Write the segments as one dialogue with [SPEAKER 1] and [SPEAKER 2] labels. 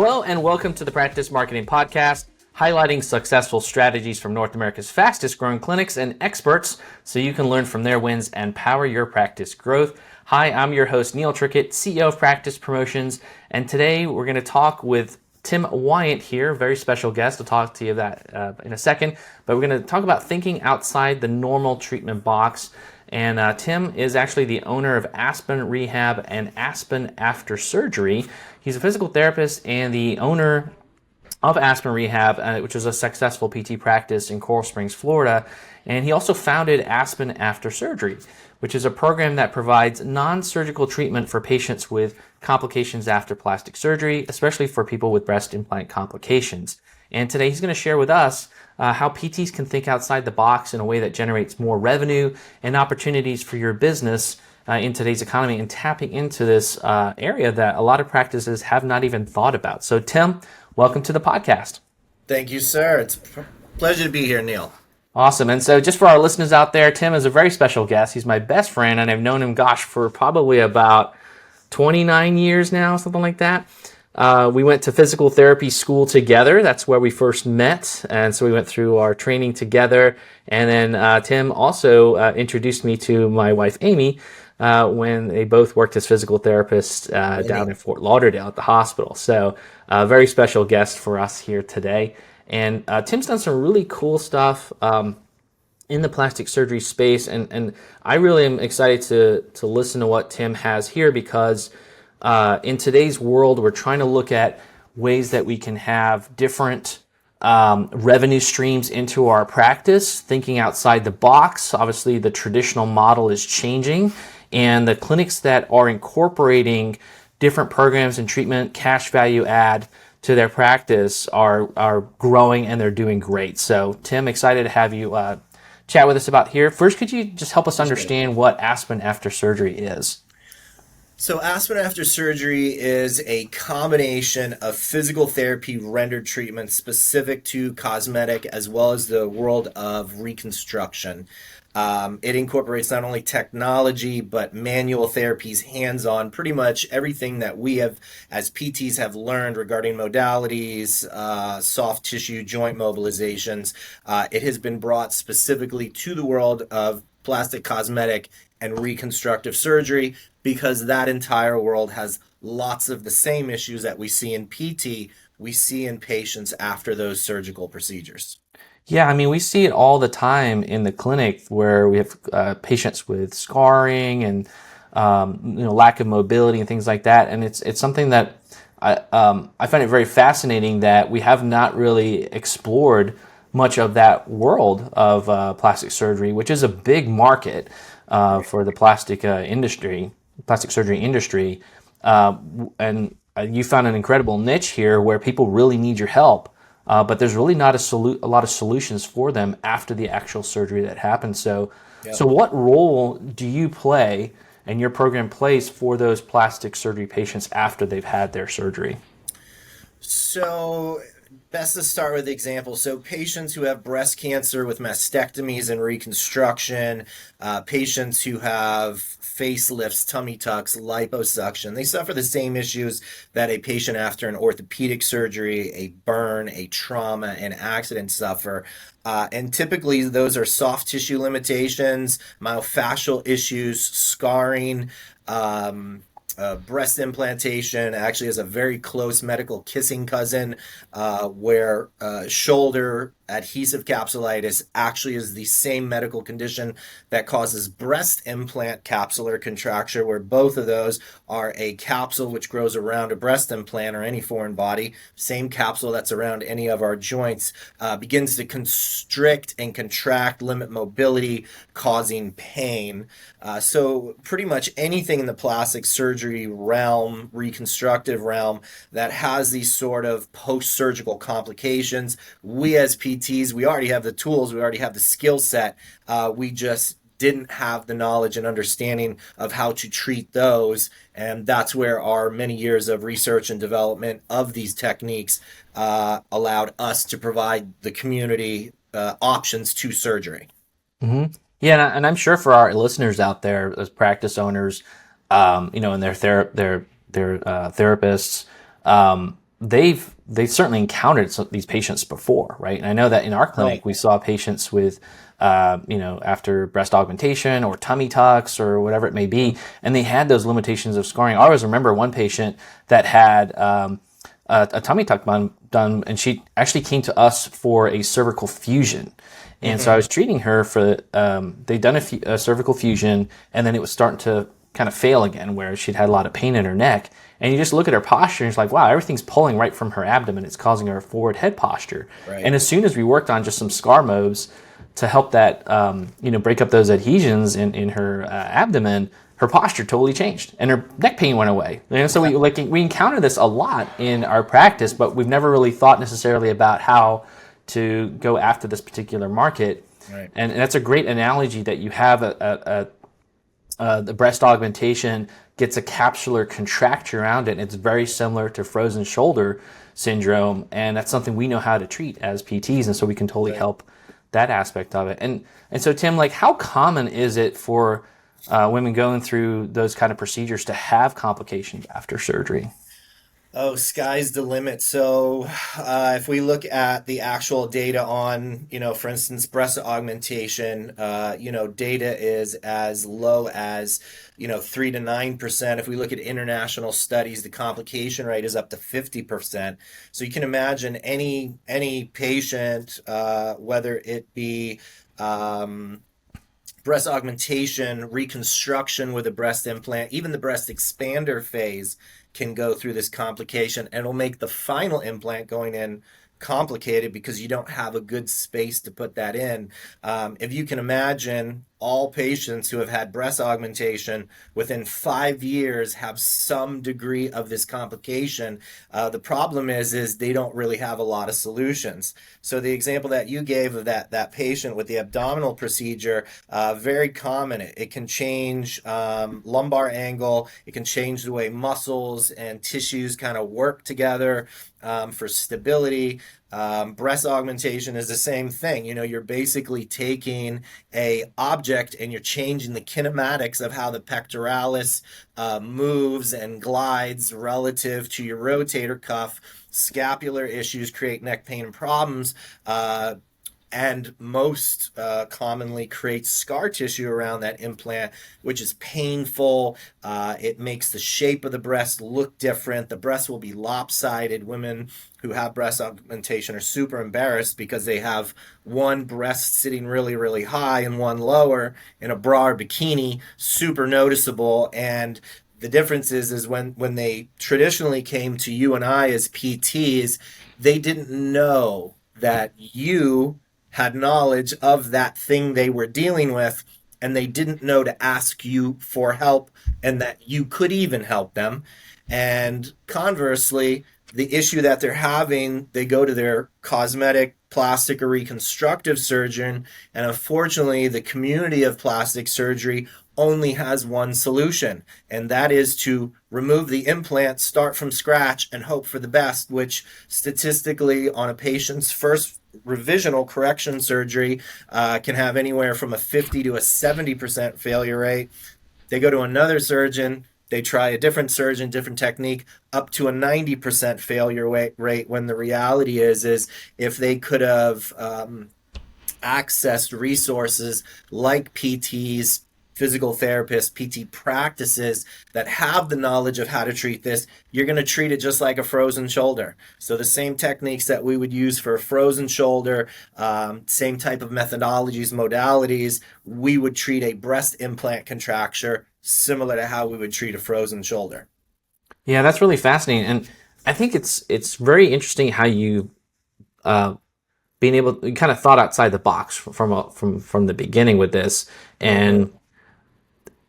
[SPEAKER 1] Hello and welcome to the Practice Marketing Podcast, highlighting successful strategies from North America's fastest growing clinics and experts so you can learn from their wins and power your practice growth. Hi, I'm your host, Neil Trickett, CEO of Practice Promotions, and today we're going to talk with Tim Weyant here, very special guest. I'll talk to you that in a second, but we're going to talk about thinking outside the normal treatment box. And Tim is actually the owner of Aspen Rehab and Aspen After Surgery. He's a physical therapist and the owner of Aspen Rehab, which is a successful PT practice in Coral Springs, Florida. And he also founded Aspen After Surgery, which is a program that provides non-surgical treatment for patients with complications after plastic surgery, especially for people with breast implant complications. And today he's going to share with us how PTs can think outside the box in a way that generates more revenue and opportunities for your business in today's economy, and tapping into this area that a lot of practices have not even thought about. So Tim, welcome to the podcast.
[SPEAKER 2] Thank you, sir. It's a pleasure to be here, Neil.
[SPEAKER 1] Awesome. And so just for our listeners out there, Tim is a very special guest. He's my best friend, and I've known him, for probably about 29 years now, something like that. We went to physical therapy school together. That's where we first met. And so we went through our training together. And then Tim also introduced me to my wife, Amy, when they both worked as physical therapists down in Fort Lauderdale at the hospital. So a very special guest for us here today. And Tim's done some really cool stuff in the plastic surgery space. And I really am excited to listen to what Tim has here, because in today's world, we're trying to look at ways that we can have different revenue streams into our practice, thinking outside the box. Obviously, the traditional model is changing, and the clinics that are incorporating different programs and treatment, cash value add to their practice are growing, and they're doing great. So, Tim, excited to have you chat with us about here. First, could you just help us understand what Aspen After Surgery is?
[SPEAKER 2] So Aspen After Surgery is a combination of physical therapy rendered treatment specific to cosmetic as well as the world of reconstruction. It incorporates not only technology, but manual therapies, hands-on, pretty much everything that we have, as PTs, have learned regarding modalities, soft tissue, joint mobilizations. It has been brought specifically to the world of plastic, cosmetic, and reconstructive surgery, because that entire world has lots of the same issues that we see in PT, we see in patients after those surgical procedures.
[SPEAKER 1] Yeah, I mean, we see it all the time in the clinic where we have patients with scarring and lack of mobility and things like that. And it's something that I find it very fascinating that we have not really explored much of that world of plastic surgery, which is a big market for the plastic surgery industry. And you found an incredible niche here where people really need your help. But there's really not a lot of solutions for them after the actual surgery that happens. So what role do you play and your program plays for those plastic surgery patients after they've had their surgery?
[SPEAKER 2] So best to start with the example. So patients who have breast cancer with mastectomies and reconstruction, patients who have facelifts, tummy tucks, liposuction, they suffer the same issues that a patient after an orthopedic surgery, a burn, a trauma, an accident suffer. And typically those are soft tissue limitations, myofascial issues, scarring, breast implantation actually has a very close medical kissing cousin where shoulder adhesive capsulitis actually is the same medical condition that causes breast implant capsular contracture, where both of those are a capsule which grows around a breast implant or any foreign body, same capsule that's around any of our joints, begins to constrict and contract, limit mobility, causing pain. So pretty much anything in the plastic surgery realm, reconstructive realm, that has these sort of post-surgical complications, we as PTs, we already have the tools, we already have the skill set, we just didn't have the knowledge and understanding of how to treat those, and that's where our many years of research and development of these techniques allowed us to provide the community options to surgery.
[SPEAKER 1] Mm-hmm. Yeah, and I'm sure for our listeners out there as practice owners, and their therapists, they've certainly encountered these patients before, right? And I know that in our clinic
[SPEAKER 2] Right.
[SPEAKER 1] we saw patients with, after breast augmentation or tummy tucks or whatever it may be, and they had those limitations of scarring. I always remember one patient that had a tummy tuck done, and she actually came to us for a cervical fusion. And so I
[SPEAKER 2] Mm-hmm.
[SPEAKER 1] was treating her for, they'd done a cervical fusion, and then it was starting to kind of fail again, where she'd had a lot of pain in her neck. And you just look at her posture, and it's like, wow, everything's pulling right from her abdomen. It's causing her forward head posture. And
[SPEAKER 2] Right.
[SPEAKER 1] as soon as we worked on just some scar moves to help that, break up those adhesions in her abdomen, her posture totally changed, and her neck pain went away. So
[SPEAKER 2] Yeah.
[SPEAKER 1] we encounter this a lot in our practice, but we've never really thought necessarily about how to go after this particular market.
[SPEAKER 2] Right.
[SPEAKER 1] And that's a great analogy that you have the breast augmentation gets a capsular contracture around it. And it's very similar to frozen shoulder syndrome, and that's something we know how to treat as PTs, and so we can totally
[SPEAKER 2] Right.
[SPEAKER 1] help that aspect of it. And so Tim, like, how common is it for women going through those kind of procedures to have complications after surgery?
[SPEAKER 2] Oh, sky's the limit. So, if we look at the actual data on, for instance, breast augmentation, data is as low as, 3 to 9%. If we look at international studies, the complication rate is up to 50%. So you can imagine any patient, whether it be breast augmentation, reconstruction with a breast implant, even the breast expander phase can go through this complication, and it'll make the final implant going in complicated because you don't have a good space to put that in. If you can imagine, all patients who have had breast augmentation within 5 years have some degree of this complication. The problem is they don't really have a lot of solutions. So the example that you gave of that patient with the abdominal procedure, very common. It can change lumbar angle. It can change the way muscles and tissues kind of work together for stability. Breast augmentation is the same thing. You're basically taking a object and you're changing the kinematics of how the pectoralis moves and glides relative to your rotator cuff. Scapular issues create neck pain and problems. And most commonly creates scar tissue around that implant, which is painful. It makes the shape of the breast look different. The breast will be lopsided. Women who have breast augmentation are super embarrassed because they have one breast sitting really, really high and one lower in a bra or bikini, super noticeable. And the difference is when they traditionally came to you and I as PTs, they didn't know that you had knowledge of that thing they were dealing with, and they didn't know to ask you for help and that you could even help them. And conversely, the issue that they're having, they go to their cosmetic, plastic, or reconstructive surgeon, and unfortunately, the community of plastic surgery only has one solution, and that is to remove the implant, start from scratch, and hope for the best, which statistically, on a patient's first revisional correction surgery, can have anywhere from a 50 to a 70% failure rate. They go to another surgeon, they try a different surgeon, different technique, up to a 90% failure rate, when the reality is if they could have accessed resources like PTs, physical therapists, PT practices that have the knowledge of how to treat this, you're going to treat it just like a frozen shoulder. So the same techniques that we would use for a frozen shoulder, same type of methodologies, modalities, we would treat a breast implant contracture similar to how we would treat a frozen shoulder.
[SPEAKER 1] Yeah, that's really fascinating, and I think it's very interesting how you being able you kind of thought outside the box from the beginning with this. And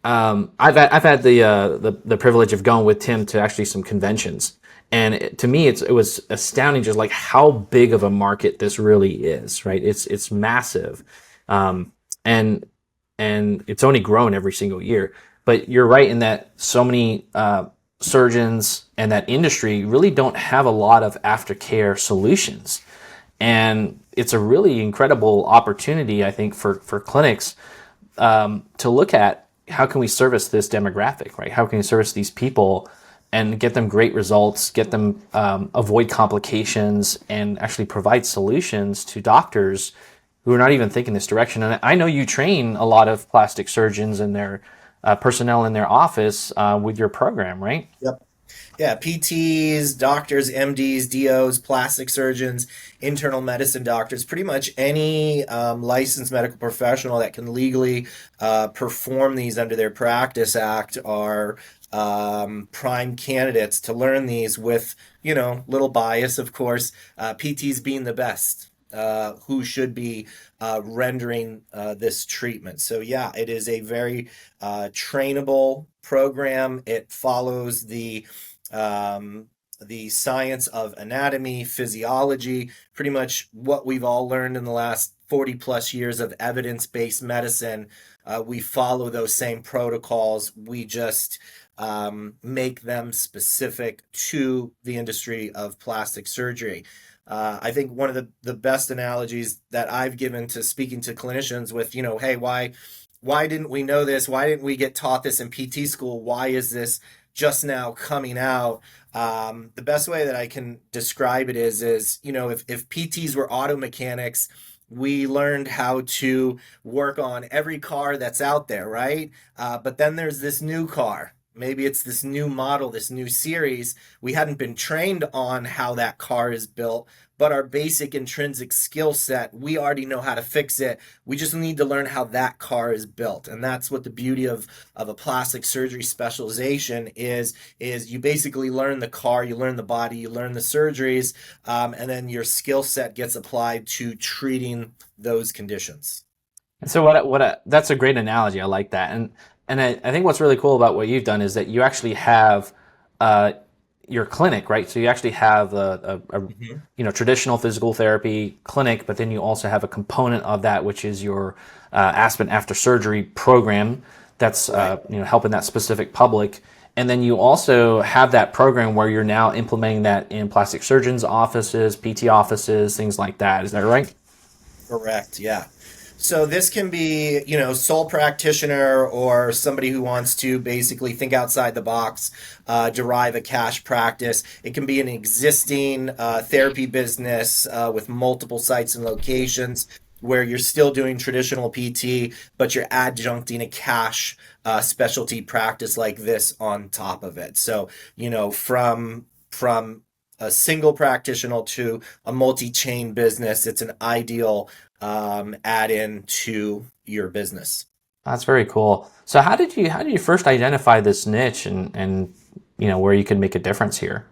[SPEAKER 1] I've had the privilege of going with Tim to actually some conventions, and to me it was astounding just like how big of a market this really is. Right, it's massive, and it's only grown every single year. But you're right in that so many surgeons and that industry really don't have a lot of aftercare solutions, and it's a really incredible opportunity, I think, for clinics to look at how can we service this demographic, right? How can we service these people and get them great results, get them avoid complications, and actually provide solutions to doctors who are not even thinking this direction. And I know you train a lot of plastic surgeons and their personnel in their office with your program, right?
[SPEAKER 2] Yep. Yeah, PTs, doctors, MDs, DOs, plastic surgeons, internal medicine doctors, pretty much any licensed medical professional that can legally perform these under their Practice Act are prime candidates to learn these with, little bias, of course, PTs being the best. Who should be rendering this treatment. So, yeah, it is a very trainable program. It follows the science of anatomy, physiology, pretty much what we've all learned in the last 40 plus years of evidence-based medicine. We follow those same protocols. We just make them specific to the industry of plastic surgery. I think one of the best analogies that I've given to speaking to clinicians with, hey, why didn't we know this? Why didn't we get taught this in PT school? Why is this just now coming out? The best way that I can describe it is if PTs were auto mechanics, we learned how to work on every car that's out there, right? But then there's this new car. Maybe it's this new model, this new series. We hadn't been trained on how that car is built, but our basic intrinsic skill set, we already know how to fix it. We just need to learn how that car is built. And that's what the beauty of a plastic surgery specialization is you basically learn the car, you learn the body, you learn the surgeries, and then your skill set gets applied to treating those conditions.
[SPEAKER 1] And so that's a great analogy. I like that. And I think what's really cool about what you've done is that you actually have your clinic, right? So you actually have a traditional physical therapy clinic, but then you also have a component of that, which is your Aspen After Surgery program that's helping that specific public. And then you also have that program where you're now implementing that in plastic surgeons' offices, PT offices, things like that. Is that right?
[SPEAKER 2] Correct. Yeah. So this can be, sole practitioner or somebody who wants to basically think outside the box, derive a cash practice. It can be an existing therapy business with multiple sites and locations where you're still doing traditional PT, but you're adjuncting a cash specialty practice like this on top of it. So, from a single practitioner to a multi-chain business, it's an ideal add-in to your business.
[SPEAKER 1] That's very cool. So how did you first identify this niche and where you could make a difference here?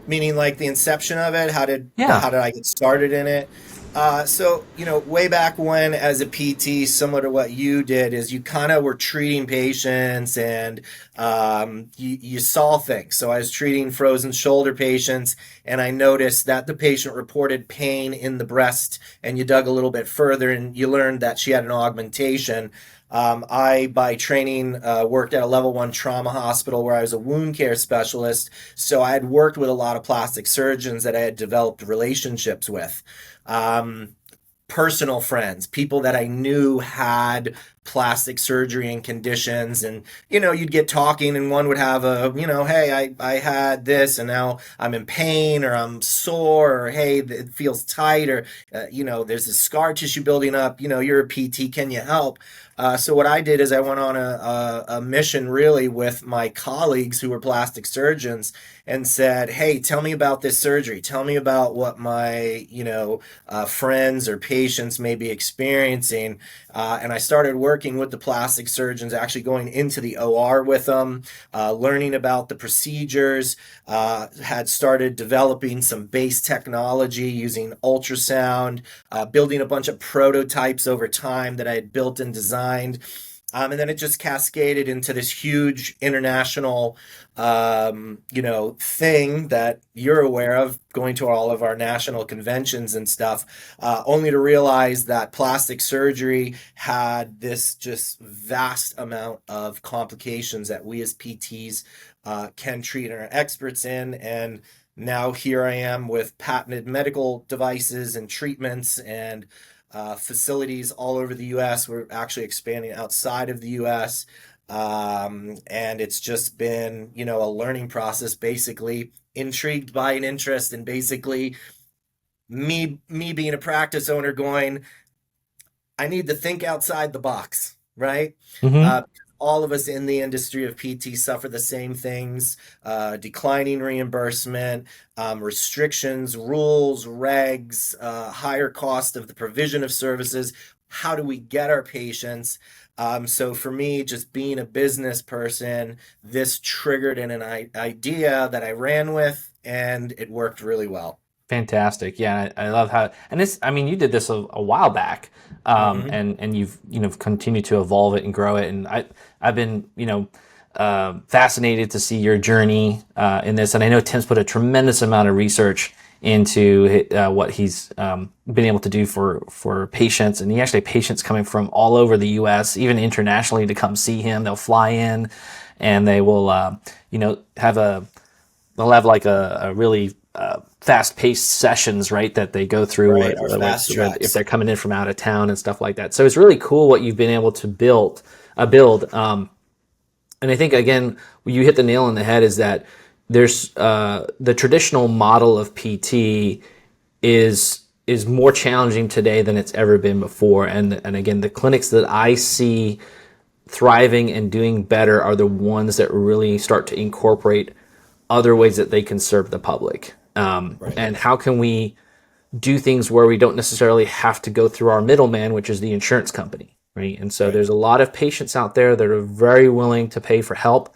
[SPEAKER 2] Meaning like the inception of it,
[SPEAKER 1] Yeah.
[SPEAKER 2] how did I get started in it? So, way back when as a PT, similar to what you did, is you kind of were treating patients and you saw things. So I was treating frozen shoulder patients and I noticed that the patient reported pain in the breast, and you dug a little bit further and you learned that she had an augmentation. By training, worked at a level 1 trauma hospital where I was a wound care specialist. So I had worked with a lot of plastic surgeons that I had developed relationships with. Personal friends, people that I knew had plastic surgery and conditions, and you'd get talking and one would have hey, I had this and now I'm in pain, or I'm sore, or hey, it feels tight, or there's this scar tissue building up, you're a PT, can you help? So what I did is I went on a mission really with my colleagues who were plastic surgeons and said, hey, tell me about this surgery. Tell me about what my, friends or patients may be experiencing. And I started working with the plastic surgeons, actually going into the OR with them, learning about the procedures, had started developing some base technology using ultrasound, building a bunch of prototypes over time that I had built and designed. And then it just cascaded into this huge international, thing that you're aware of, going to all of our national conventions and stuff, only to realize that plastic surgery had this just vast amount of complications that we as PTs can treat and are experts in. And now here I am with patented medical devices and treatments and facilities all over the U.S. We're actually expanding outside of the U.S. And it's just been, a learning process, basically intrigued by an interest, and basically me being a practice owner going, I need to think outside the box, right?
[SPEAKER 1] Hmm.
[SPEAKER 2] Uh, all of us in the industry of PT suffer the same things: declining reimbursement, restrictions, rules, regs, higher cost of the provision of services. How do we get our patients? So for me, just being a business person, this triggered in an idea that I ran with, and it worked really well.
[SPEAKER 1] Fantastic. Yeah, I love how, and this, I mean, you did this a while back,
[SPEAKER 2] Hmm.
[SPEAKER 1] and you've, continued to evolve it and grow it. And I've been, fascinated to see your journey in this. And I know Tim's put a tremendous amount of research into what he's been able to do for patients. And he actually has patients coming from all over the U.S., even internationally, to come see him. They'll fly in, and they will, have a they'll have like a really fast-paced sessions, right? That they go through
[SPEAKER 2] Right, our fast
[SPEAKER 1] if
[SPEAKER 2] tracks.
[SPEAKER 1] they're coming in from out of town and stuff like that. So it's really cool what you've been able to build. And I think again, you hit the nail on the head. Is that there's the traditional model of PT is more challenging today than it's ever been before. And again, the clinics that I see thriving and doing better are the ones that really start to incorporate other ways that they can serve the public.
[SPEAKER 2] Right.
[SPEAKER 1] And how can we do things where we don't necessarily have to go through our middleman, which is the insurance company, right? And so
[SPEAKER 2] Right.
[SPEAKER 1] there's a lot of patients out there that are very willing to pay for help.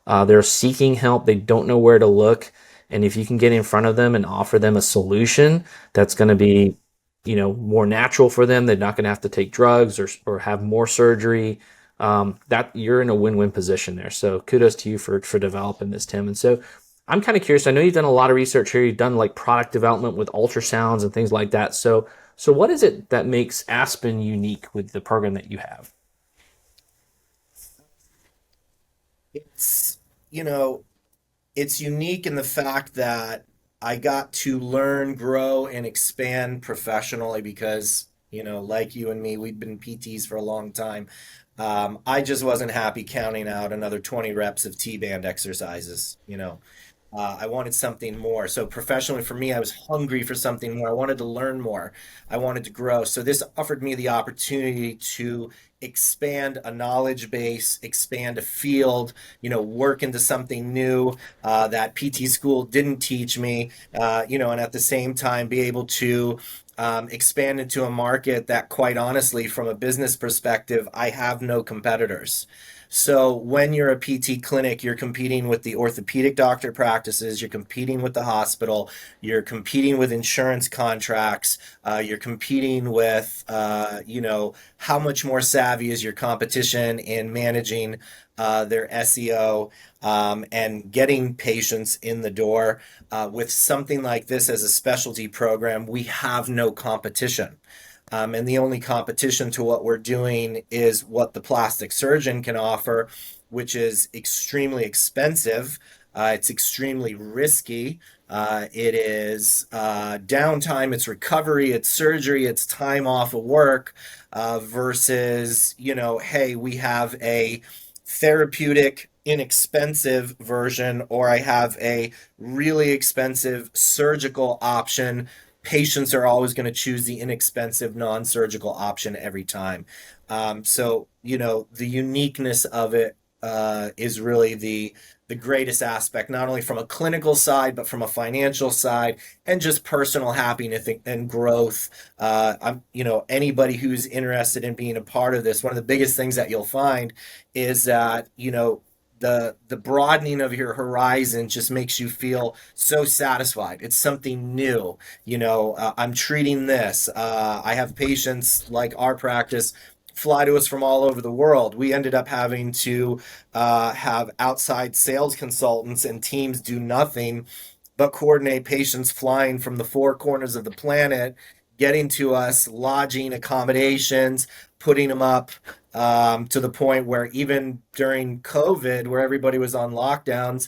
[SPEAKER 1] They're seeking help. They don't know where to look. And if you can get in front of them and offer them a solution that's going to be, more natural for them, they're not going to have to take drugs or have more surgery. That you're in a win-win position there. So kudos to you for developing this, Tim. And so I'm kind of curious. I know you've done a lot of research here. You've done like product development with ultrasounds and things like that. So what is it that makes Aspen unique with the program that you have?
[SPEAKER 2] It's, you know, it's unique in the fact that I got to learn, grow, and expand professionally because, like you and me, we've been PTs for a long time. I just wasn't happy counting out another 20 reps of T-band exercises. I wanted something more. So professionally, for me, I was hungry for something more. I wanted to learn more. I wanted to grow. So this offered me the opportunity to expand a knowledge base, expand a field, work into something new that PT school didn't teach me, and at the same time be able to expand into a market that, quite honestly, from a business perspective, I have no competitors. So when you're a PT clinic, you're competing with the orthopedic doctor practices, you're competing with the hospital, you're competing with insurance contracts, you're competing with, how much more savvy is your competition in managing their SEO and getting patients in the door. With something like this as a specialty program, we have no competition. And the only competition to what we're doing is what the plastic surgeon can offer, which is extremely expensive. It's extremely risky. It is downtime, it's recovery, it's surgery, it's time off of work versus, hey, we have a therapeutic, inexpensive version, or I have a really expensive surgical option. Patients are always going to choose the inexpensive non-surgical option every time. So, the uniqueness of it is really the greatest aspect, not only from a clinical side, but from a financial side and just personal happiness and growth. Anybody who's interested in being a part of this, one of the biggest things that you'll find is that, the broadening of your horizon just makes you feel so satisfied. It's something new. I'm treating this. I have patients like our practice fly to us from all over the world. We ended up having to have outside sales consultants and teams do nothing but coordinate patients flying from the four corners of the planet, getting to us, lodging, accommodations, putting them up to the point where even during COVID, where everybody was on lockdowns,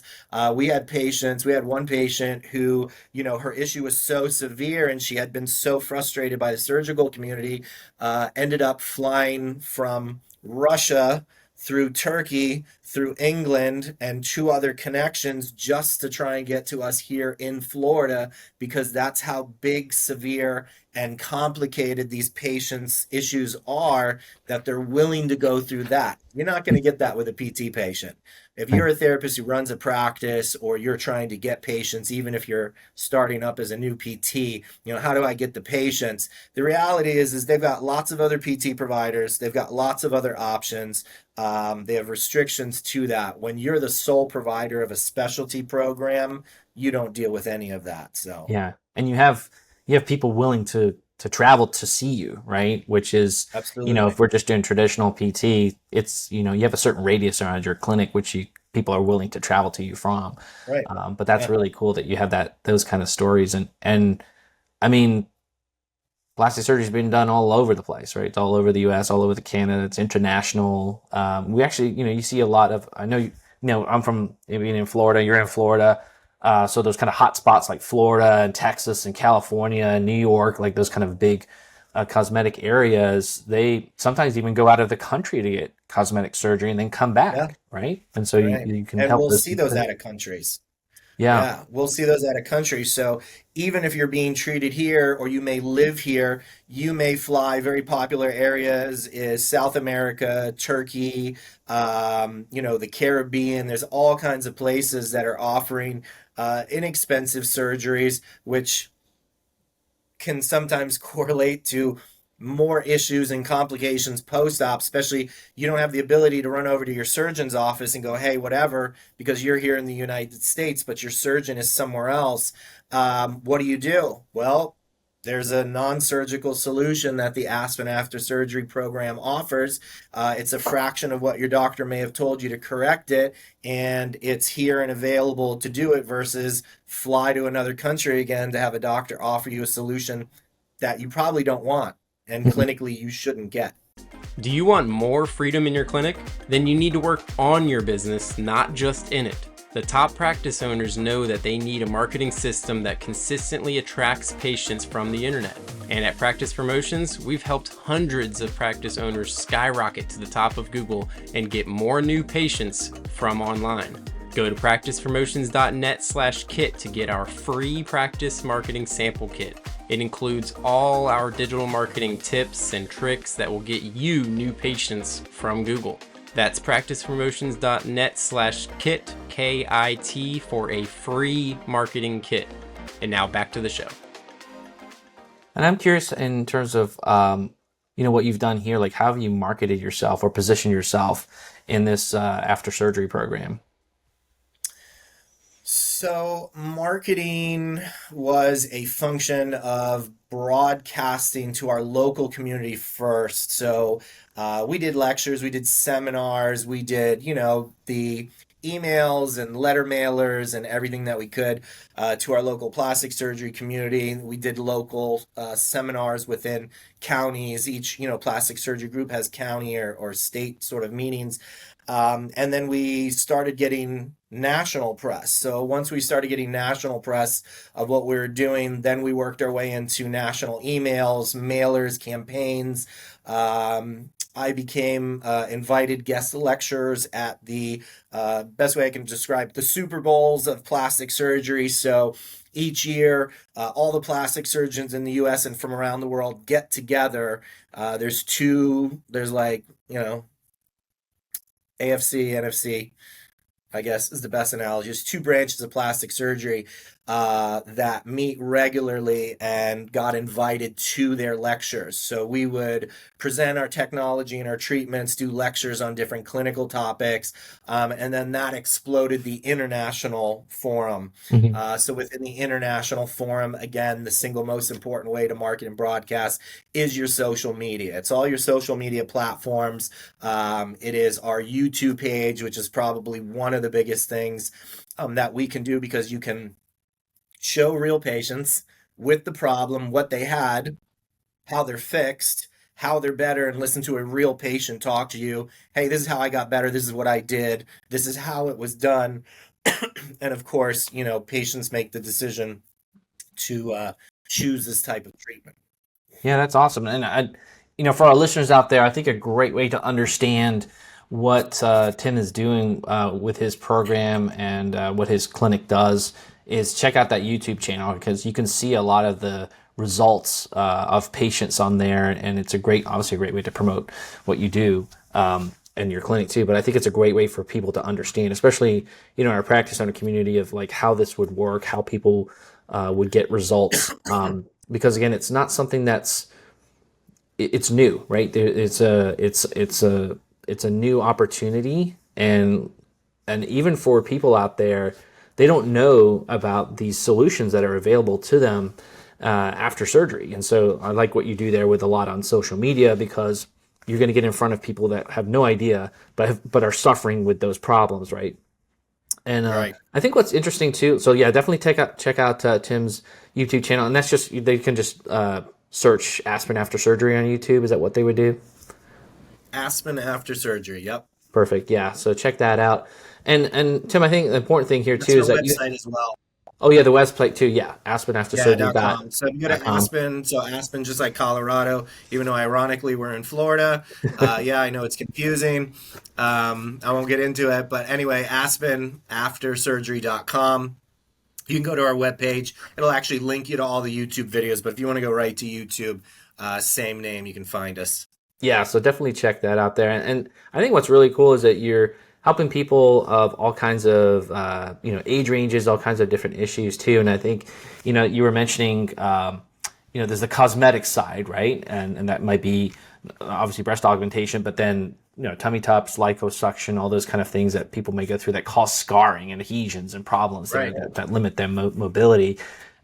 [SPEAKER 2] we had patients. We had one patient who, her issue was so severe and she had been so frustrated by the surgical community, ended up flying from Russia through Turkey, through England, and two other connections just to try and get to us here in Florida because that's how big, severe, and complicated these patients' issues are that they're willing to go through that. You're not going to get that with a PT patient. If you're a therapist who runs a practice or you're trying to get patients, even if you're starting up as a new PT, how do I get the patients? The reality is they've got lots of other PT providers. They've got lots of other options. They have restrictions to that. When you're the sole provider of a specialty program, you don't deal with any of that. So
[SPEAKER 1] Yeah, and you have people willing to travel to see you, right? Which is, if
[SPEAKER 2] absolutely.
[SPEAKER 1] we're just doing traditional PT, it's, you have a certain radius around your clinic which people are willing to travel to you from.
[SPEAKER 2] Right.
[SPEAKER 1] But that's
[SPEAKER 2] Yeah.
[SPEAKER 1] really cool that you have those kind of stories, and I mean, plastic surgery has been done all over the place, right? It's all over the U.S., all over the Canada. It's international. We actually, you see a lot of. I know, I'm from being in Florida. You're in Florida, so those kind of hot spots like Florida and Texas and California and New York, like those kind of big cosmetic areas. They sometimes even go out of the country to get cosmetic surgery and then come
[SPEAKER 2] Yeah.
[SPEAKER 1] back, right? And so you,
[SPEAKER 2] Right.
[SPEAKER 1] you can
[SPEAKER 2] And
[SPEAKER 1] help
[SPEAKER 2] we'll
[SPEAKER 1] those
[SPEAKER 2] see
[SPEAKER 1] people
[SPEAKER 2] those
[SPEAKER 1] there.
[SPEAKER 2] out of countries.
[SPEAKER 1] Yeah.
[SPEAKER 2] Yeah, we'll see those out of country. So even if you're being treated here or you may live here, you may fly. Very popular areas is South America, Turkey, the Caribbean. There's all kinds of places that are offering inexpensive surgeries, which can sometimes correlate to more issues and complications post-op, especially you don't have the ability to run over to your surgeon's office and go, hey, whatever, because you're here in the United States, but your surgeon is somewhere else. What do? Well, there's a non-surgical solution that the Aspen After Surgery program offers. It's a fraction of what your doctor may have told you to correct it, and it's here and available to do it versus fly to another country again to have a doctor offer you a solution that you probably don't want and clinically you shouldn't get.
[SPEAKER 3] Do you want more freedom in your clinic? Then you need to work on your business, not just in it. The top practice owners know that they need a marketing system that consistently attracts patients from the internet. And at Practice Promotions, we've helped hundreds of practice owners skyrocket to the top of Google and get more new patients from online. Go to practicepromotions.net/kit to get our free practice marketing sample kit. It includes all our digital marketing tips and tricks that will get you new patients from Google. That's practicepromotions.net/kit, KIT, for a free marketing kit. And now back to the show.
[SPEAKER 1] And I'm curious in terms of, what you've done here, like how have you marketed yourself or positioned yourself in this after surgery program?
[SPEAKER 2] So, marketing was a function of broadcasting to our local community first. So, we did lectures, we did seminars, we did, the emails and letter mailers and everything that we could to our local plastic surgery community. We did local seminars within counties. Each, plastic surgery group has county or state sort of meetings. And then we started getting national press. So once we started getting national press of what we were doing, then we worked our way into national emails, mailers, campaigns. I became invited guest lecturers at the best way I can describe the Super Bowls of plastic surgery. So each year, all the plastic surgeons in the US and from around the world get together. There's like, AFC, NFC, I guess is the best analogy. There's two branches of plastic surgery that meet regularly and got invited to their lectures. So we would present our technology and our treatments, do lectures on different clinical topics, and then that exploded the international forum.
[SPEAKER 1] Mhm.
[SPEAKER 2] So within the international forum, again, the single most important way to market and broadcast is your social media. It's all your social media platforms. It is our YouTube page, which is probably one of the biggest things that we can do because you can show real patients with the problem, what they had, how they're fixed, how they're better, and listen to a real patient talk to you. Hey, this is how I got better. This is what I did. This is how it was done. And of course, patients make the decision to choose this type of treatment.
[SPEAKER 1] Yeah, that's awesome. And for our listeners out there, I think a great way to understand what Tim is doing with his program and what his clinic does is check out that YouTube channel, because you can see a lot of the results of patients on there, and it's obviously a great way to promote what you do in your clinic too. But I think it's a great way for people to understand, especially our practice owner community, of like how this would work, how people would get results. Because again, it's not something it's new, right? It's a new opportunity, and even for people out there, they don't know about these solutions that are available to them after surgery. And so I like what you do there with a lot on social media, because you're going to get in front of people that have no idea, but are suffering with those problems, right? And
[SPEAKER 2] Right.
[SPEAKER 1] I think what's interesting too, so yeah, definitely check out Tim's YouTube channel, and that's they can just search Aspen After Surgery on YouTube. Is that what they would do?
[SPEAKER 2] Aspen After Surgery. Yep.
[SPEAKER 1] Perfect. Yeah. So check that out. And Tim, I think the important thing here
[SPEAKER 2] That's
[SPEAKER 1] too
[SPEAKER 2] our
[SPEAKER 1] is that
[SPEAKER 2] website as well.
[SPEAKER 1] oh yeah, the website too. Yeah.
[SPEAKER 2] Yeah,
[SPEAKER 1] AspenAfterSurgery.com.
[SPEAKER 2] .com. So if you go to Aspen, so Aspen, just like Colorado, even though ironically we're in Florida. Yeah, I know it's confusing. I won't get into it, but anyway, AspenAfterSurgery.com. You can go to our webpage. It'll actually link you to all the YouTube videos, but if you want to go right to YouTube, same name, you can find us.
[SPEAKER 1] Yeah. So definitely check that out there. And I think what's really cool is that you're helping people of all kinds of age ranges, all kinds of different issues too. And I think you were mentioning there's the cosmetic side, right? And that might be obviously breast augmentation, but then tummy tucks, liposuction, all those kind of things that people may go through that cause scarring and adhesions and problems
[SPEAKER 2] Right.
[SPEAKER 1] that limit their mobility.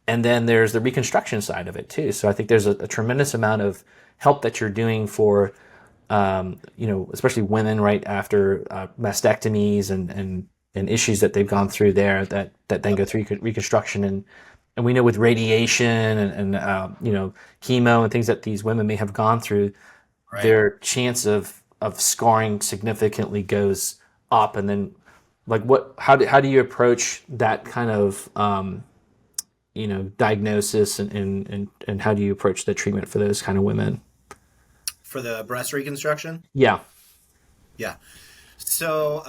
[SPEAKER 1] And then there's the reconstruction side of it too. So I think there's a tremendous amount of help that you're doing for especially women right after mastectomies and issues that they've gone through there that then go through reconstruction. And we know with radiation and chemo and things that these women may have gone through,
[SPEAKER 2] Right.
[SPEAKER 1] their chance of scarring significantly goes up. And then like how do you approach that kind of diagnosis and how do you approach the treatment for those kind of women?
[SPEAKER 2] For the breast reconstruction?
[SPEAKER 1] Yeah.
[SPEAKER 2] Yeah. So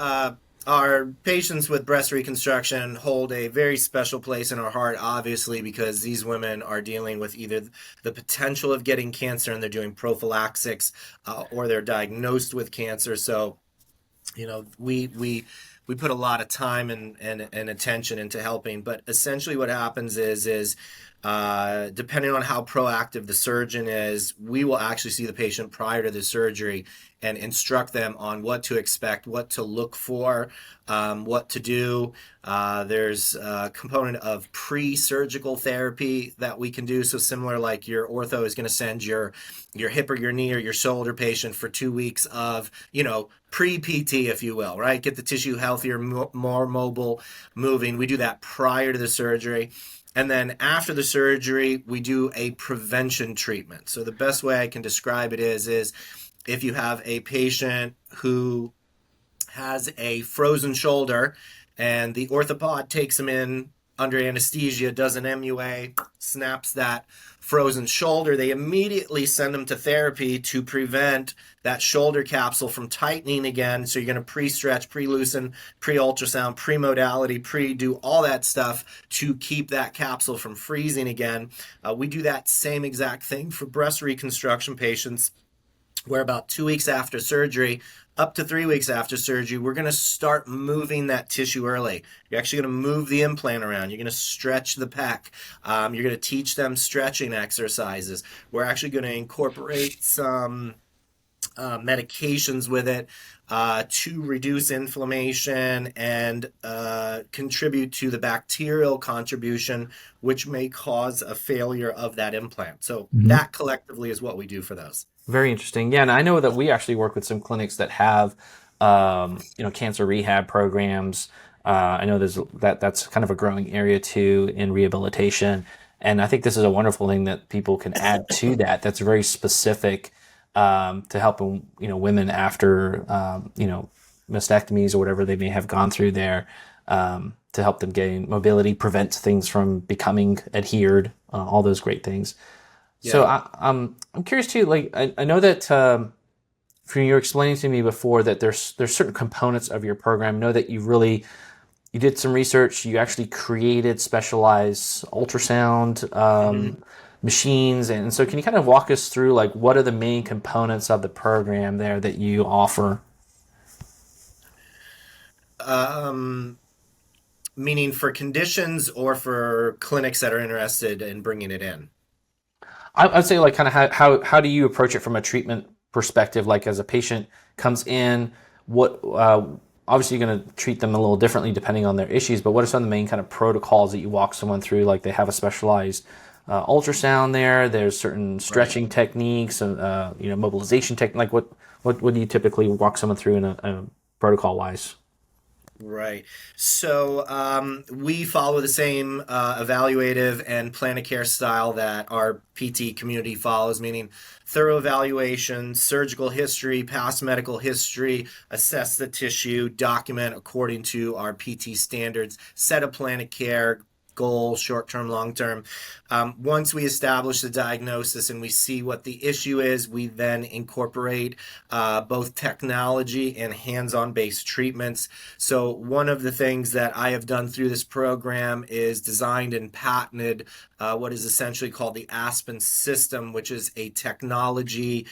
[SPEAKER 2] our patients with breast reconstruction hold a very special place in our heart, obviously, because these women are dealing with either the potential of getting cancer and they're doing prophylaxis, or they're diagnosed with cancer. So, we put a lot of time and attention into helping. But essentially what happens is depending on how proactive the surgeon is, we will actually see the patient prior to the surgery and instruct them on what to expect, what to look for, what to do. There's a component of pre-surgical therapy that we can do. So similar, like your ortho is going to send your hip or your knee or your shoulder patient for 2 weeks of, pre-PT, if you will, right? Get the tissue healthier, more mobile, moving. We do that prior to the surgery. And then after the surgery, we do a prevention treatment. So the best way I can describe it is if you have a patient who has a frozen shoulder and the orthopod takes them in under anesthesia, does an MUA, snaps that frozen shoulder, they immediately send them to therapy to prevent that shoulder capsule from tightening again. So you're going to pre-stretch, pre-loosen, pre-ultrasound, pre-modality, pre-do all that stuff to keep that capsule from freezing again. We do that same exact thing for breast reconstruction patients, where about 2 weeks after surgery, up to 3 weeks after surgery, we're going to start moving that tissue early. You're actually going to move the implant around. You're going to stretch the pec. You're going to teach them stretching exercises. We're actually going to incorporate some medications with it to reduce inflammation and contribute to the bacterial contribution, which may cause a failure of that implant. So that collectively is what we do for those.
[SPEAKER 1] Very interesting. Yeah, and I know that we actually work with some clinics that have, cancer rehab programs. I know that's kind of a growing area too in rehabilitation, and I think this is a wonderful thing that people can add to that. That's very specific to helping women after mastectomies or whatever they may have gone through there, to help them gain mobility, prevent things from becoming adhered, all those great things. So I'm curious too. Like I know that you were explaining to me before that there's certain components of your program. Know that you did some research. You actually created specialized ultrasound machines, and so can you kind of walk us through like what are the main components of the program there that you offer?
[SPEAKER 2] Meaning for conditions or for clinics that are interested in bringing it in?
[SPEAKER 1] I'd say like kind of how do you approach it from a treatment perspective? Like as a patient comes in, what obviously you're going to treat them a little differently depending on their issues, but what are some of the main kind of protocols that you walk someone through? Like they have a specialized ultrasound there. There's certain stretching techniques, mobilization technique. Like what do you typically walk someone through in a protocol wise?
[SPEAKER 2] Right. So we follow the same evaluative and plan of care style that our PT community follows, meaning thorough evaluation, surgical history, past medical history, assess the tissue, document according to our PT standards, set a plan of care, goal, short-term, long-term. Once we establish the diagnosis and we see what the issue is, we then incorporate both technology and hands-on based treatments. So one of the things that I have done through this program is designed and patented what is essentially called the Aspen system, which is a technology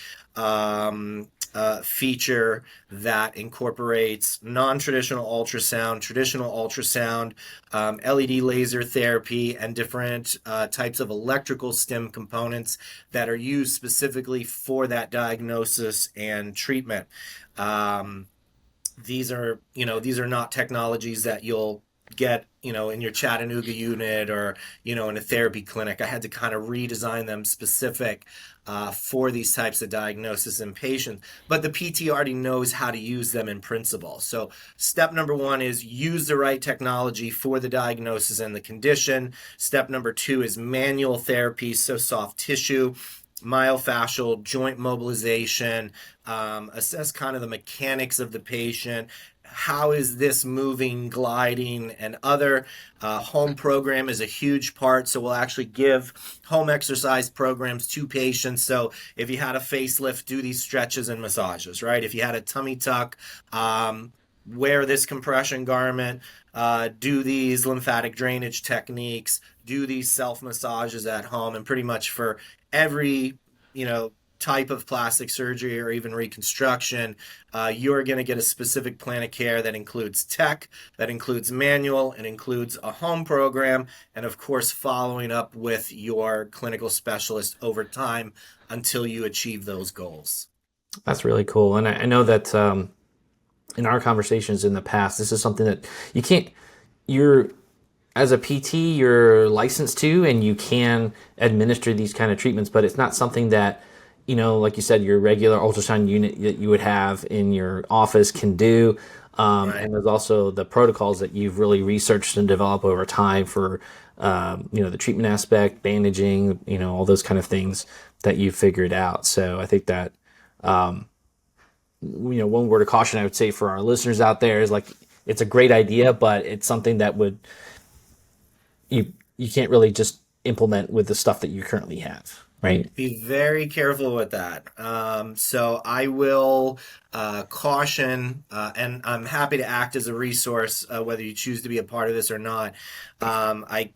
[SPEAKER 2] feature that incorporates non-traditional ultrasound, traditional ultrasound, LED laser therapy, and different types of electrical stim components that are used specifically for that diagnosis and treatment. These are not technologies that you'll get, in your Chattanooga unit or, in a therapy clinic. I had to kind of redesign them specific for these types of diagnosis in patients. But the PT already knows how to use them in principle. So step number one is use the right technology for the diagnosis and the condition. Step number two is manual therapy, so soft tissue, myofascial, joint mobilization, assess kind of the mechanics of the patient. How is this moving, gliding, and other? Home program is a huge part, so we'll actually give home exercise programs to patients. So if you had a facelift, do these stretches and massages, right? If you had a tummy tuck, wear this compression garment, do these lymphatic drainage techniques, do these self massages at home, and pretty much for every, type of plastic surgery or even reconstruction, you're going to get a specific plan of care that includes tech, that includes manual, and includes a home program, and of course following up with your clinical specialist over time until you achieve those goals.
[SPEAKER 1] That's really cool, and I know that in our conversations in the past, this is something that you can't. You're as a PT, you're licensed to, and you can administer these kind of treatments, but it's not something that like you said, your regular ultrasound unit that you would have in your office can do. Right. And there's also the protocols that you've really researched and developed over time for, the treatment aspect, bandaging, all those kind of things that you've figured out. So I think that, one word of caution I would say for our listeners out there is like, it's a great idea, but it's something that you can't really just implement with the stuff that you currently have. Right.
[SPEAKER 2] Be very careful with that. So I will caution, and I'm happy to act as a resource, whether you choose to be a part of this or not. I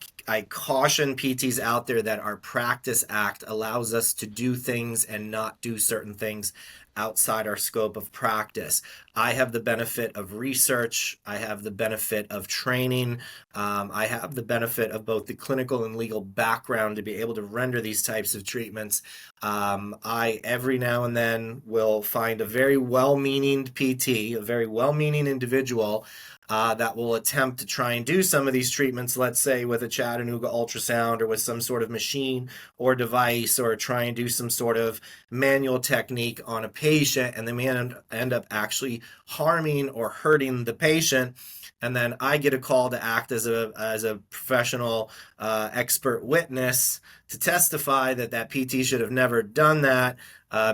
[SPEAKER 2] caution PTs out there that our Practice Act allows us to do things and not do certain things outside our scope of practice. I have the benefit of research. I have the benefit of training. I have the benefit of both the clinical and legal background to be able to render these types of treatments. I, every now and then, will find a very well-meaning PT, a very well-meaning individual that will attempt to try and do some of these treatments, let's say with a Chattanooga ultrasound or with some sort of machine or device, or try and do some sort of manual technique on a patient, and they may end up actually harming or hurting the patient. And then I get a call to act as a professional expert witness to testify that PT should have never done that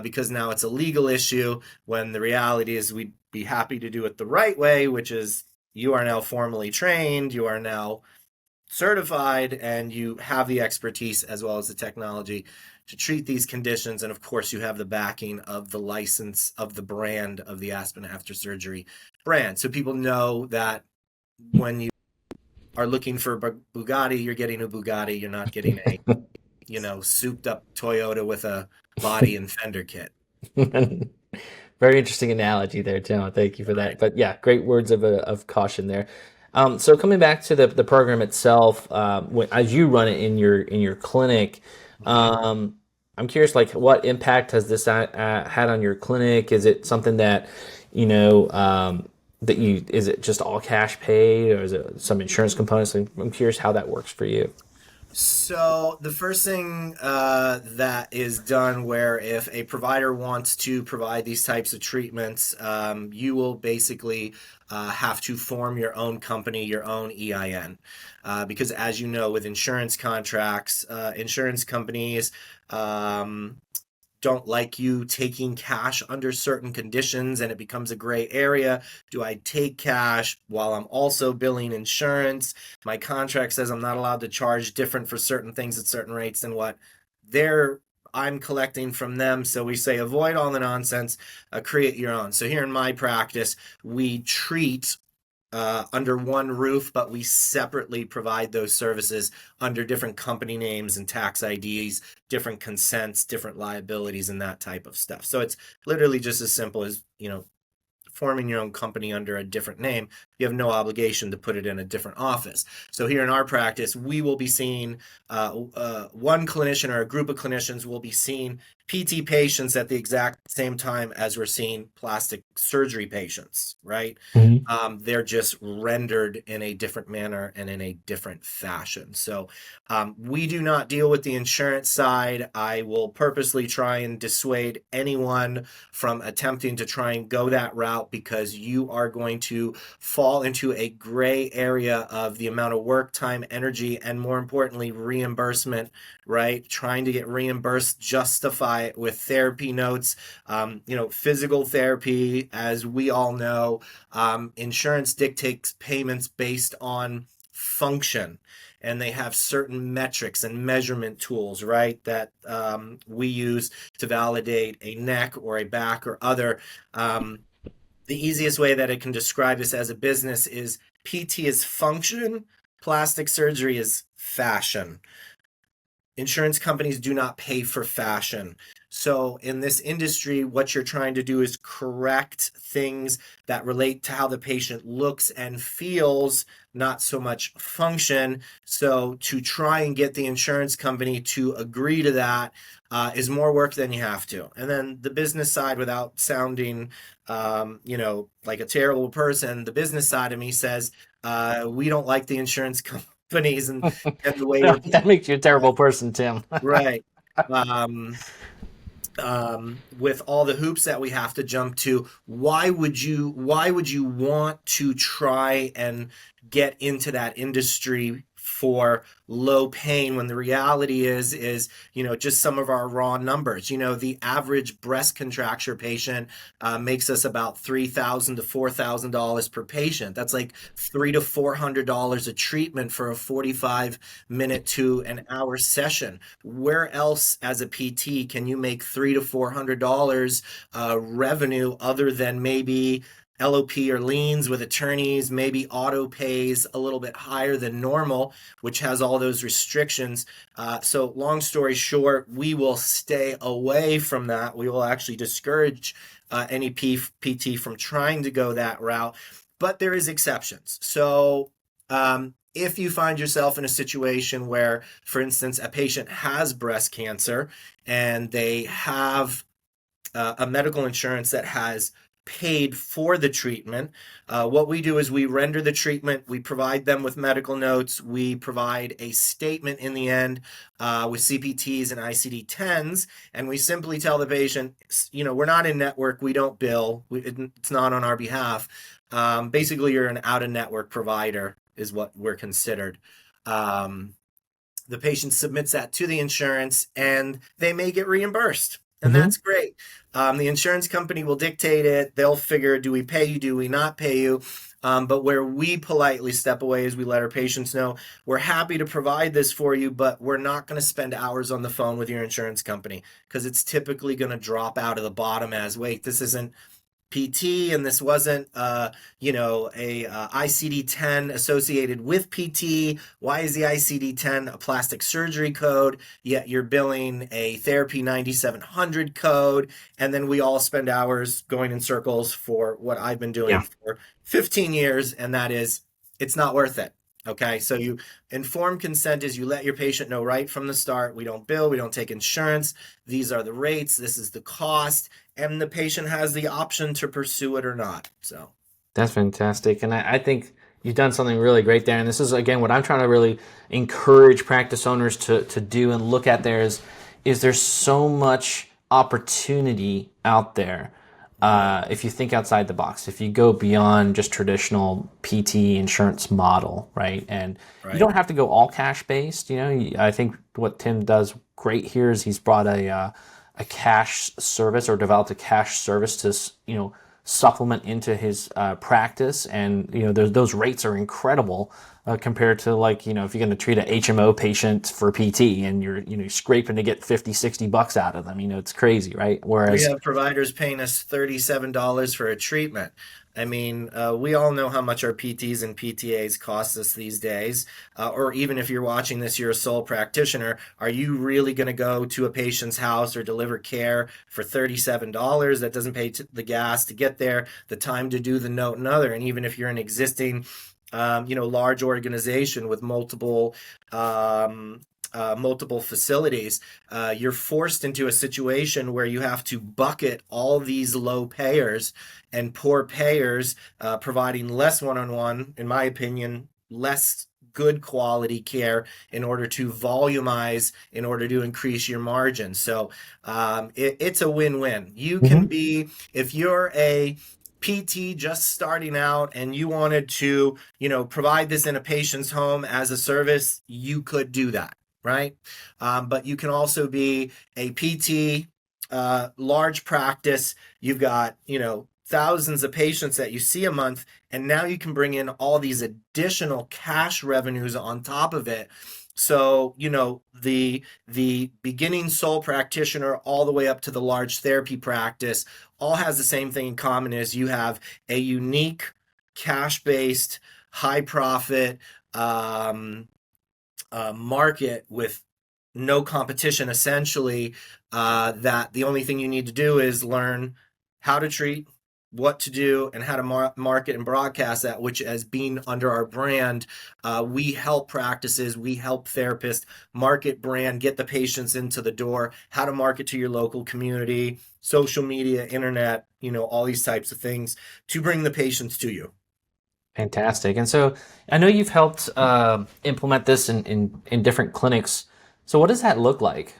[SPEAKER 2] because now it's a legal issue, when the reality is we'd be happy to do it the right way, which is you are now formally trained, you are now certified and you have the expertise as well as the technology to treat these conditions. And of course, you have the backing of the license of the brand of the Aspen After Surgery brand. So people know that when you are looking for Bugatti, you're getting a Bugatti. You're not getting a, souped up Toyota with a body and fender kit.
[SPEAKER 1] Very interesting analogy there, Tim. Thank you for that.
[SPEAKER 2] Right.
[SPEAKER 1] But yeah, great words of caution there. So coming back to the program itself, as you run it in your clinic, I'm curious, like, what impact has this had on your clinic? Is it something that, is it just all cash paid, or is it some insurance components? I'm curious how that works for you.
[SPEAKER 2] So the first thing that is done, where if a provider wants to provide these types of treatments, you will basically have to form your own company, your own EIN, because as you know, with insurance contracts, insurance companies don't like you taking cash under certain conditions, and it becomes a gray area. Do I take cash while I'm also billing insurance? My contract says I'm not allowed to charge different for certain things at certain rates than what I'm collecting from them. So we say avoid all the nonsense, create your own. So here in my practice, we treat under one roof, but we separately provide those services under different company names and tax IDs, different consents, different liabilities, and that type of stuff. So it's literally just as simple as, forming your own company under a different name. You have no obligation to put it in a different office. So here in our practice, we will be seeing one clinician or a group of clinicians will be seeing PT patients at the exact same time as we're seeing plastic surgery patients, right? They're just rendered in a different manner and in a different fashion. So we do not deal with the insurance side. I will purposely try and dissuade anyone from attempting to try and go that route, because you are going to fall into a gray area of the amount of work, time, energy, and more importantly, reimbursement, right? Trying to get reimbursed, justify it with therapy notes. Physical therapy, as we all know, insurance dictates payments based on function, and they have certain metrics and measurement tools, right, that we use to validate a neck or a back or other. The easiest way that I can describe this as a business is PT is function, plastic surgery is fashion. Insurance companies do not pay for fashion. So in this industry, what you're trying to do is correct things that relate to how the patient looks and feels, not so much function. So to try and get the insurance company to agree to that is more work than you have to. And then the business side, without sounding, like a terrible person, the business side of me says, we don't like the insurance companies and the way we're
[SPEAKER 1] That makes you a terrible person, Tim.
[SPEAKER 2] right. With all the hoops that we have to jump to, why would you want to try and get into that industry for low pain, when the reality is just some of our raw numbers? The average breast contracture patient makes us about $3,000 to $4,000 per patient. That's like $300 to $400 a treatment for a 45-minute to an hour session. Where else as a PT can you make $300 to $400 revenue other than maybe LOP or liens with attorneys, maybe auto pays a little bit higher than normal, which has all those restrictions. So long story short, we will stay away from that. We will actually discourage any PT from trying to go that route, but there is exceptions. So if you find yourself in a situation where, for instance, a patient has breast cancer and they have a medical insurance that has paid for the treatment, what we do is we render the treatment, we provide them with medical notes, we provide a statement in the end with CPTs and ICD-10s, and we simply tell the patient, we're not in network, we don't bill, it's not on our behalf. Basically, you're an out-of-network provider is what we're considered. The patient submits that to the insurance, and they may get reimbursed. And that's great. The insurance company will dictate it. They'll figure, do we pay you? Do we not pay you? But where we politely step away is we let our patients know we're happy to provide this for you, but we're not going to spend hours on the phone with your insurance company because it's typically going to drop out of the bottom as, wait, this isn't PT, and this wasn't, a ICD-10 associated with PT. Why is the ICD-10 a plastic surgery code? Yet you're billing a therapy 9700 code, and then we all spend hours going in circles for what I've been doing for 15 years, and that is, it's not worth it. Okay, so you informed consent is you let your patient know right from the start, we don't bill, we don't take insurance, these are the rates, this is the cost, and the patient has the option to pursue it or not. So
[SPEAKER 1] that's fantastic. And I think you've done something really great there. And this is, again, what I'm trying to really encourage practice owners to do and look at there is there's so much opportunity out there. If you think outside the box, if you go beyond just traditional PT insurance model, right? And you don't have to go all cash based. I think what Tim does great here is he's brought a cash service or developed a cash service to, supplement into his practice. And, those rates are incredible compared to if you're going to treat an HMO patient for PT and you're scraping to get $50-$60 out of them, it's crazy, right? Whereas
[SPEAKER 2] we have providers paying us $37 for a treatment. I mean, we all know how much our PTs and PTAs cost us these days. Or even if you're watching this, you're a sole practitioner. Are you really going to go to a patient's house or deliver care for $37? That doesn't pay the gas to get there, the time to do the note and other. And even if you're an existing, large organization with multiple facilities, you're forced into a situation where you have to bucket all these low payers and poor payers, providing less one-on-one, in my opinion, less good quality care in order to volumize, in order to increase your margin. So it's a win-win. You can be, if you're a PT just starting out and you wanted to, provide this in a patient's home as a service, you could do that. Right? But you can also be a PT, large practice. You've got, thousands of patients that you see a month, and now you can bring in all these additional cash revenues on top of it. So, the beginning sole practitioner all the way up to the large therapy practice all has the same thing in common, is you have a unique cash-based, high profit, market with no competition, essentially, that the only thing you need to do is learn how to treat, what to do, and how to market and broadcast that, which, as being under our brand, we help practices, we help therapists market, brand, get the patients into the door, how to market to your local community, social media, internet, all these types of things to bring the patients to you.
[SPEAKER 1] Fantastic. And so I know you've helped implement this in different clinics. So what does that look like?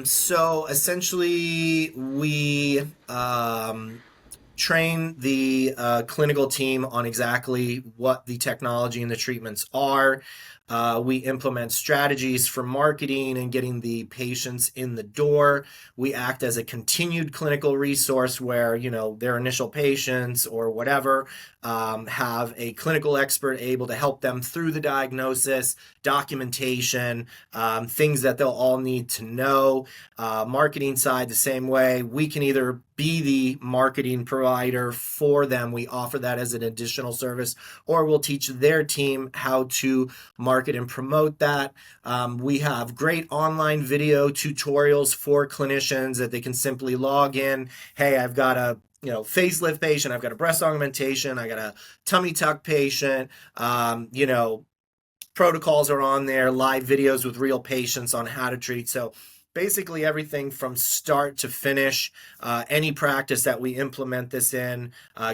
[SPEAKER 2] So essentially, we train the clinical team on exactly what the technology and the treatments are. We implement strategies for marketing and getting the patients in the door. We act as a continued clinical resource where, their initial patients or whatever have a clinical expert able to help them through the diagnosis, documentation, things that they'll all need to know. Marketing side, the same way. We can either be the marketing provider for them. We offer that as an additional service, or we'll teach their team how to market and promote that. We have great online video tutorials for clinicians that they can simply log in. Hey, I've got a facelift patient, I've got a breast augmentation, I got a tummy tuck patient, protocols are on there, live videos with real patients on how to treat. So basically everything from start to finish, any practice that we implement this in,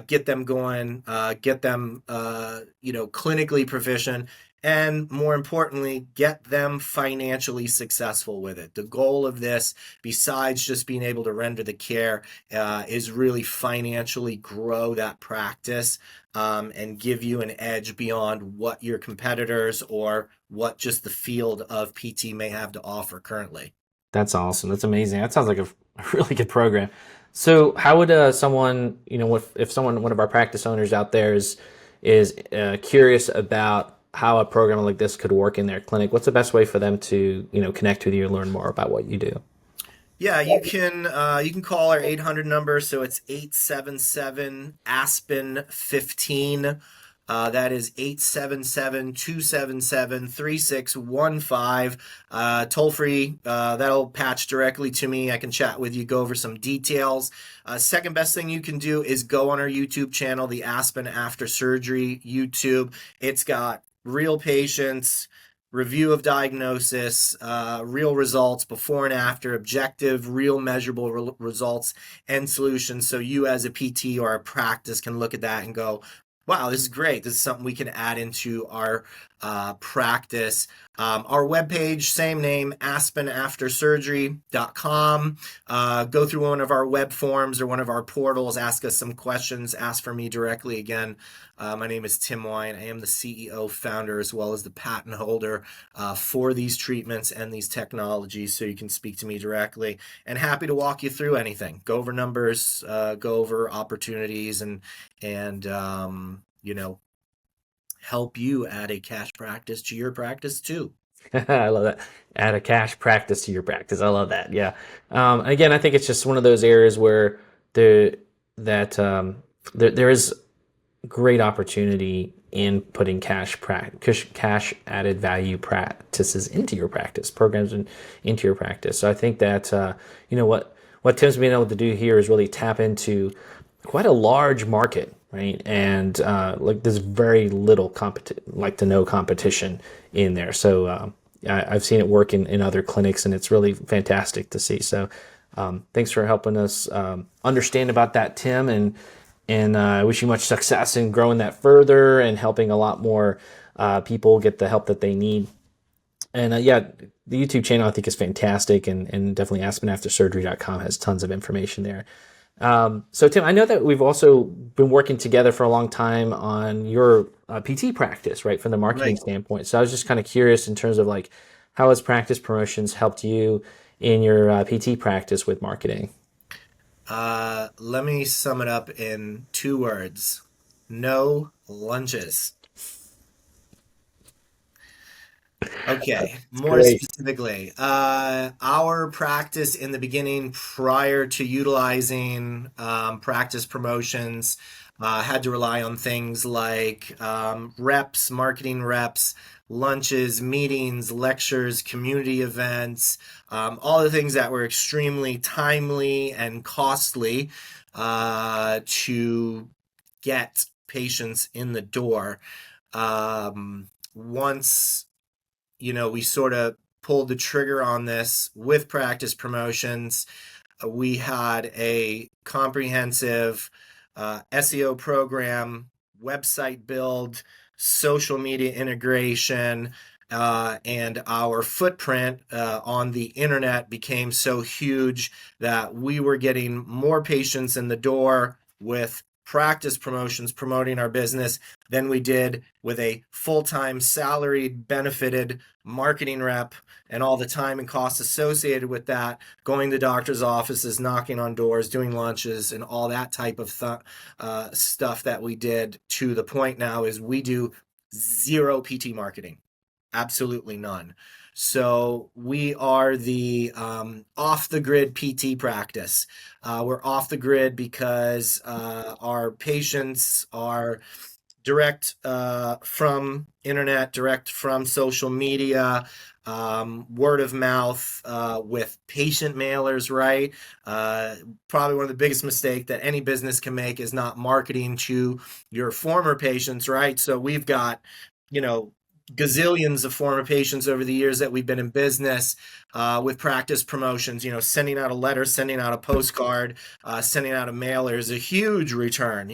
[SPEAKER 2] get them going, get them, clinically proficient, and more importantly, get them financially successful with it. The goal of this, besides just being able to render the care, is really financially grow that practice and give you an edge beyond what your competitors or what just the field of PT may have to offer currently.
[SPEAKER 1] That's awesome. That's amazing. That sounds like a really good program. So how would someone, if someone, one of our practice owners out there is curious about how a program like this could work in their clinic, what's the best way for them to, connect with you and learn more about what you do?
[SPEAKER 2] Yeah, you can call our 800 number, so it's 877 Aspen 15. That is 877-277-3615. Toll free. That'll patch directly to me. I can chat with you, go over some details. Second best thing you can do is go on our YouTube channel, the Aspen After Surgery YouTube. It's got real patients, review of diagnosis, real results before and after, objective, real measurable results and solutions. So you as a PT or a practice can look at that and go, wow, this is great. This is something we can add into our practice. Our webpage, same name, aspenaftersurgery.com. Go through one of our web forms or one of our portals, ask us some questions, ask for me directly. Again, my name is Tim Weyant. I am the CEO, founder, as well as the patent holder for these treatments and these technologies, so you can speak to me directly. And happy to walk you through anything. Go over numbers, go over opportunities, and help you add a cash practice to your practice too.
[SPEAKER 1] I love that. Add a cash practice to your practice. I love that. Yeah. Again, I think it's just one of those areas where there that there is great opportunity in putting cash added value practices into your practice, programs into your practice. So I think that what Tim's been able to do here is really tap into quite a large market, right? And like there's very little like to no competition in there. So I've seen it work in other clinics, and it's really fantastic to see. So thanks for helping us understand about that, Tim, and I wish you much success in growing that further and helping a lot more people get the help that they need. And yeah, the YouTube channel I think is fantastic, and definitely aspenaftersurgery.com has tons of information there. So Tim, I know that we've also been working together for a long time on your PT practice, right, from the marketing
[SPEAKER 2] Right.
[SPEAKER 1] standpoint. So I was just kind of curious in terms of like, how has practice promotions helped you in your PT practice with marketing?
[SPEAKER 2] Let me sum it up in two words. No lunches. Okay,
[SPEAKER 1] It's
[SPEAKER 2] more
[SPEAKER 1] great.
[SPEAKER 2] specifically, our practice in the beginning, prior to utilizing practice promotions, had to rely on things like reps, marketing reps, lunches, meetings, lectures, community events, all the things that were extremely timely and costly to get patients in the door. Once we sort of pulled the trigger on this with practice promotions. We had a comprehensive SEO program, website build, social media integration, and our footprint on the internet became so huge that we were getting more patients in the door with practice promotions promoting our business than we did with a full-time salaried benefited marketing rep, and all the time and costs associated with that, going to doctors' offices, knocking on doors, doing lunches, and all that type of stuff that we did. To the point now is we do zero PT marketing, absolutely none. So we are the off the grid PT practice. We're off the grid because our patients are direct from internet, direct from social media, word of mouth, with patient mailers, right? Probably one of the biggest mistakes that any business can make is not marketing to your former patients, right? So we've got, you know, gazillions of former patients over the years that we've been in business with practice promotions. Sending out a letter, sending out a postcard, sending out a mailer is a huge return.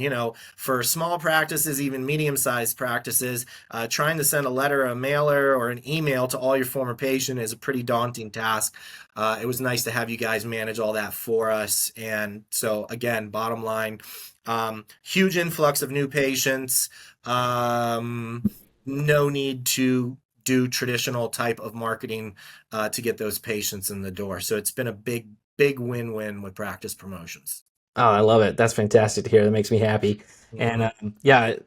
[SPEAKER 2] For small practices, even medium-sized practices, trying to send a letter, a mailer, or an email to all your former patient is a pretty daunting task. It was nice to have you guys manage all that for us. And so again, bottom line, huge influx of new patients. No need to do traditional type of marketing to get those patients in the door. So it's been a big win-win with practice promotions.
[SPEAKER 1] Oh, I love it. That's fantastic to hear. That makes me happy. And yeah,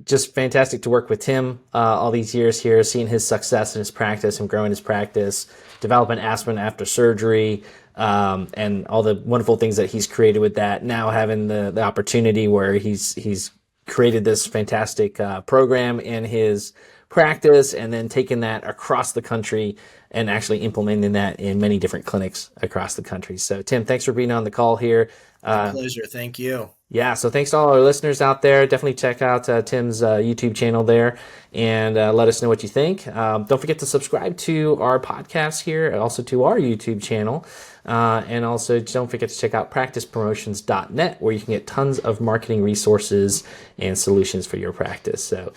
[SPEAKER 1] just fantastic to work with Tim all these years here, seeing his success in his practice, him growing his practice, developing Aspen After Surgery, and all the wonderful things that he's created with that. Now having the opportunity where he's created this fantastic program in his practice, and then taking that across the country and actually implementing that in many different clinics across the country. So Tim, thanks for being on the call here.
[SPEAKER 2] My pleasure. Thank you.
[SPEAKER 1] Yeah, so thanks to all our listeners out there. Definitely check out Tim's YouTube channel there, and let us know what you think. Don't forget to subscribe to our podcast here, and also to our YouTube channel. And also don't forget to check out practicepromotions.net, where you can get tons of marketing resources and solutions for your practice. So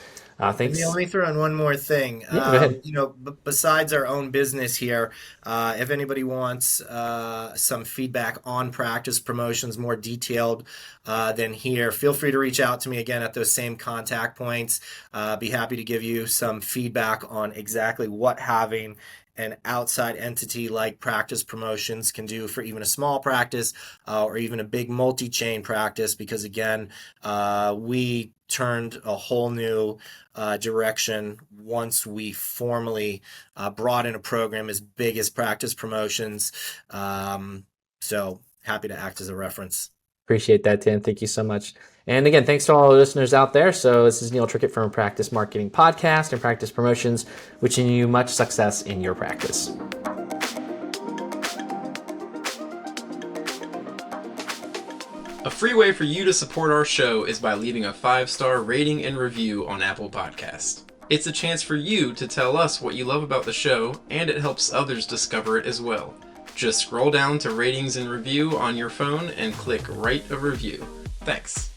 [SPEAKER 1] thanks.
[SPEAKER 2] Let me throw in one more thing.
[SPEAKER 1] Yeah, go ahead.
[SPEAKER 2] Besides our own business here, if anybody wants some feedback on practice promotions, more detailed than here, feel free to reach out to me again at those same contact points. Be happy to give you some feedback on exactly what having an outside entity like Practice Promotions can do for even a small practice or even a big multi-chain practice, because again, we turned a whole new direction once we formally brought in a program as big as Practice Promotions. So happy to act as a reference.
[SPEAKER 1] Appreciate that, Tim. Thank you so much. And again, thanks to all our listeners out there. So this is Neil Trickett from Practice Marketing Podcast and Practice Promotions, wishing you much success in your practice.
[SPEAKER 3] A free way for you to support our show is by leaving a 5-star rating and review on Apple Podcasts. It's a chance for you to tell us what you love about the show, and it helps others discover it as well. Just scroll down to ratings and review on your phone and click Write a Review. Thanks.